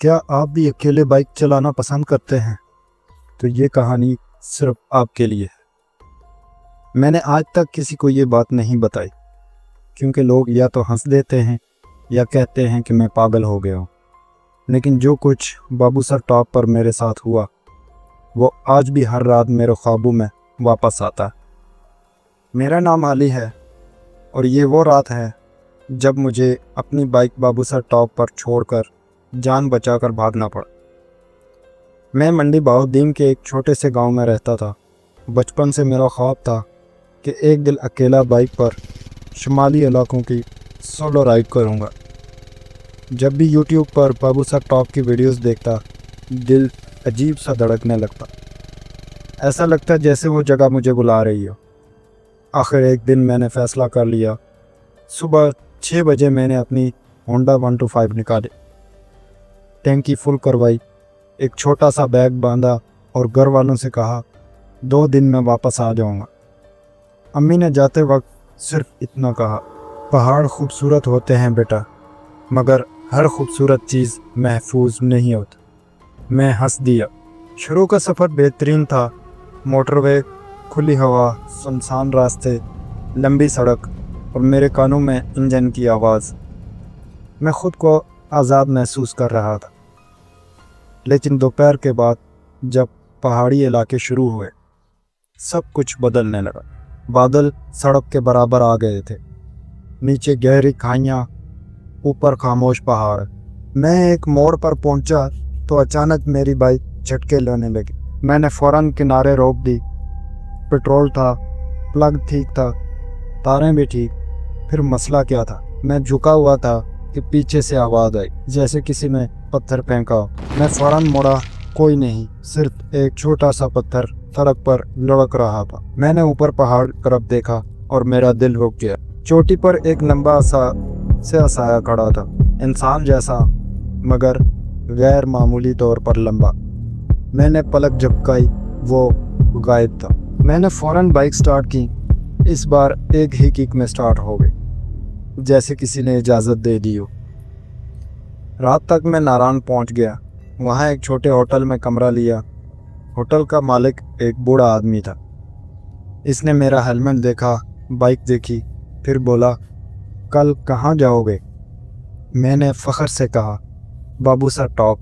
کیا آپ بھی اکیلے بائک چلانا پسند کرتے ہیں؟ تو یہ کہانی صرف آپ کے لیے ہے۔ میں نے آج تک کسی کو یہ بات نہیں بتائی کیونکہ لوگ یا تو ہنس دیتے ہیں یا کہتے ہیں کہ میں پاگل ہو گیا ہوں، لیکن جو کچھ بابو سر ٹاپ پر میرے ساتھ ہوا وہ آج بھی ہر رات میرے خوابوں میں واپس آتا ہے۔ میرا نام علی ہے اور یہ وہ رات ہے جب مجھے اپنی بائک بابو سر ٹاپ پر چھوڑ کر جان بچا کر بھاگنا پڑا۔ میں منڈی بہاؤالدین کے ایک چھوٹے سے گاؤں میں رہتا تھا۔ بچپن سے میرا خواب تھا کہ ایک دن اکیلا بائک پر شمالی علاقوں کی سولو رائڈ کروں گا۔ جب بھی یوٹیوب پر بابو سر ٹاپ کی ویڈیوز دیکھتا دل عجیب سا دھڑکنے لگتا، ایسا لگتا جیسے وہ جگہ مجھے بلا رہی ہو۔ آخر ایک دن میں نے فیصلہ کر لیا۔ صبح 6 بجے میں نے اپنی ہونڈا 125 نکالی، ٹینکی فل کروائی، ایک چھوٹا سا بیگ باندھا اور گھر والوں سے کہا 2 دن میں واپس آ جاؤں گا۔ امی نے جاتے وقت صرف اتنا کہا، پہاڑ خوبصورت ہوتے ہیں بیٹا، مگر ہر خوبصورت چیز محفوظ نہیں ہوتی۔ میں ہنس دیا۔ شروع کا سفر بہترین تھا، موٹر وے، کھلی ہوا، سنسان راستے، لمبی سڑک اور میرے کانوں میں انجن کی آواز۔ میں خود کو آزاد محسوس کر رہا تھا، لیکن دوپہر کے بعد جب پہاڑی علاقے شروع ہوئے سب کچھ بدلنے لگا۔ بادل سڑک کے برابر آ گئے تھے، نیچے گہری کھائیاں، اوپر خاموش پہاڑ۔ میں ایک موڑ پر پہنچا تو اچانک میری بائک جھٹکے لینے لگی۔ میں نے فوراً کنارے روک دی۔ پیٹرول تھا، پلگ ٹھیک تھا، تاریں بھی ٹھیک۔ پھر مسئلہ کیا تھا؟ میں جھکا ہوا تھا کہ پیچھے سے آواز آئی جیسے کسی نے پتھر پھینکا ہو۔ میں فوراً مڑا، کوئی نہیں، صرف ایک چھوٹا سا پتھر سڑک پر لڑک رہا تھا۔ میں نے اوپر پہاڑ کی طرف دیکھا اور میرا دل رک گیا۔ چوٹی پر ایک لمبا سا سایہ کھڑا تھا، انسان جیسا مگر غیر معمولی طور پر لمبا۔ میں نے پلک جھپکائی، وہ غائب تھا۔ میں نے فوراً بائک سٹارٹ کی۔ اس بار ایک ہی کک میں سٹارٹ ہو گئی، جیسے کسی نے اجازت دے دی ہو۔ رات تک میں ناران پہنچ گیا۔ وہاں ایک چھوٹے ہوٹل میں کمرہ لیا۔ ہوٹل کا مالک ایک بوڑھا آدمی تھا۔ اس نے میرا ہیلمٹ دیکھا، بائک دیکھی، پھر بولا، کل کہاں جاؤ گے؟ میں نے فخر سے کہا، بابو سر ٹاپ۔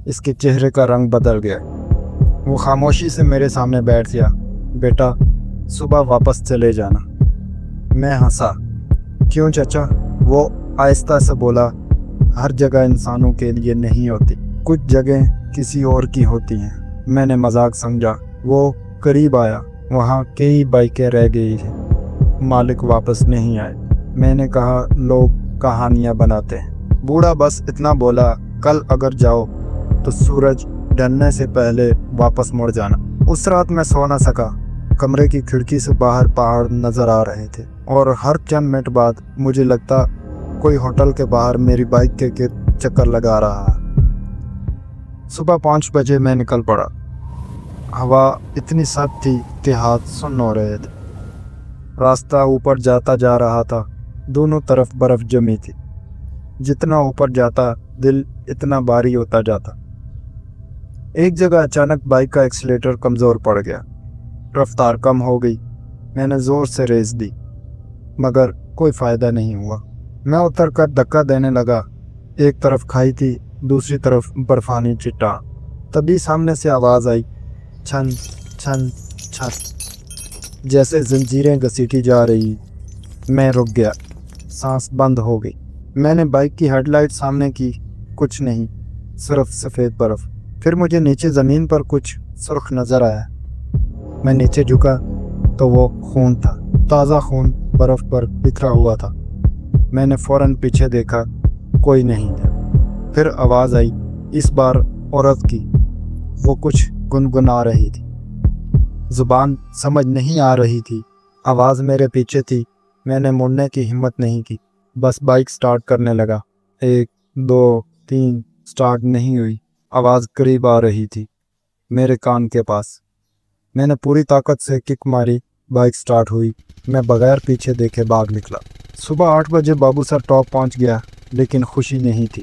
اس کے چہرے کا رنگ بدل گیا۔ وہ خاموشی سے میرے سامنے بیٹھ گیا۔ بیٹا، صبح واپس چلے جانا۔ میں ہنسا۔ کیوں چچا؟ وہ آہستہ سے بولا، ہر جگہ انسانوں کے لیے نہیں ہوتی، کچھ جگہیں کسی اور کی ہوتی ہیں۔ میں نے مذاق سمجھا۔ وہ قریب آیا، وہاں کئی بائکیں رہ گئی تھیں، مالک واپس نہیں آئے۔ میں نے کہا، لوگ کہانیاں بناتے ہیں۔ بوڑھا بس اتنا بولا، کل اگر جاؤ تو سورج ڈھلنے سے پہلے واپس مڑ جانا۔ اس رات میں سو نہ سکا۔ کمرے کی کھڑکی سے باہر پہاڑ نظر آ رہے تھے اور ہر چند منٹ بعد مجھے لگتا کوئی ہوٹل کے باہر میری بائک کے گرد چکر لگا رہا ہے۔ صبح 5 بجے میں نکل پڑا۔ ہوا اتنی سرد تھی کہ ہاتھ سن ہو رہے تھے۔ راستہ اوپر جاتا جا رہا تھا، دونوں طرف برف جمی تھی۔ جتنا اوپر جاتا دل اتنا بھاری ہوتا جاتا۔ ایک جگہ اچانک بائک کا ایکسیلیٹر کمزور پڑ گیا، رفتار کم ہو گئی۔ میں نے زور سے ریس دی مگر کوئی فائدہ نہیں ہوا۔ میں اتر کر دھکا دینے لگا۔ ایک طرف کھائی تھی، دوسری طرف برفانی چٹان۔ تبھی سامنے سے آواز آئی، چھن چھن چھن، جیسے زنجیریں گھسیٹی جا رہی۔ میں رک گیا، سانس بند ہو گئی۔ میں نے بائک کی ہیڈ لائٹ سامنے کی، کچھ نہیں، صرف سفید برف۔ پھر مجھے نیچے زمین پر کچھ سرخ نظر آیا۔ میں نیچے جھکا تو وہ خون تھا، تازہ خون برف پر بکھرا ہوا تھا۔ میں نے فوراً پیچھے دیکھا، کوئی نہیں تھا۔ پھر آواز آئی، اس بار عورت کی۔ وہ کچھ گنگنا رہی تھی، زبان سمجھ نہیں آ رہی تھی۔ آواز میرے پیچھے تھی۔ میں نے مڑنے کی ہمت نہیں کی، بس بائک سٹارٹ کرنے لگا۔ 1 2 3 سٹارٹ نہیں ہوئی۔ آواز قریب آ رہی تھی، میرے کان کے پاس۔ میں نے پوری طاقت سے کک ماری، بائک سٹارٹ ہوئی۔ میں بغیر پیچھے دیکھے بھاگ نکلا۔ صبح 8 بجے بابو سر ٹاپ پہنچ گیا، لیکن خوشی نہیں تھی۔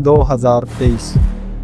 2023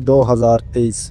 2023।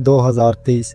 2023,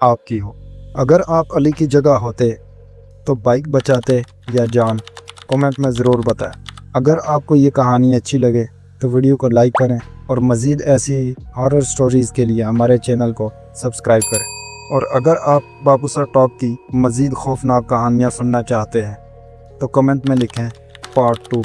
آپ کی ہو۔ اگر آپ علی کی جگہ ہوتے تو بائک بچاتے یا جان؟ کمنٹ میں ضرور بتائیں۔ اگر آپ کو یہ کہانی اچھی لگے تو ویڈیو کو لائک کریں اور مزید ایسی ہارر سٹوریز کے لیے ہمارے چینل کو سبسکرائب کریں۔ اور اگر آپ باپو سر ٹاک کی مزید خوفناک کہانیاں سننا چاہتے ہیں تو کمنٹ میں لکھیں پارٹ 2۔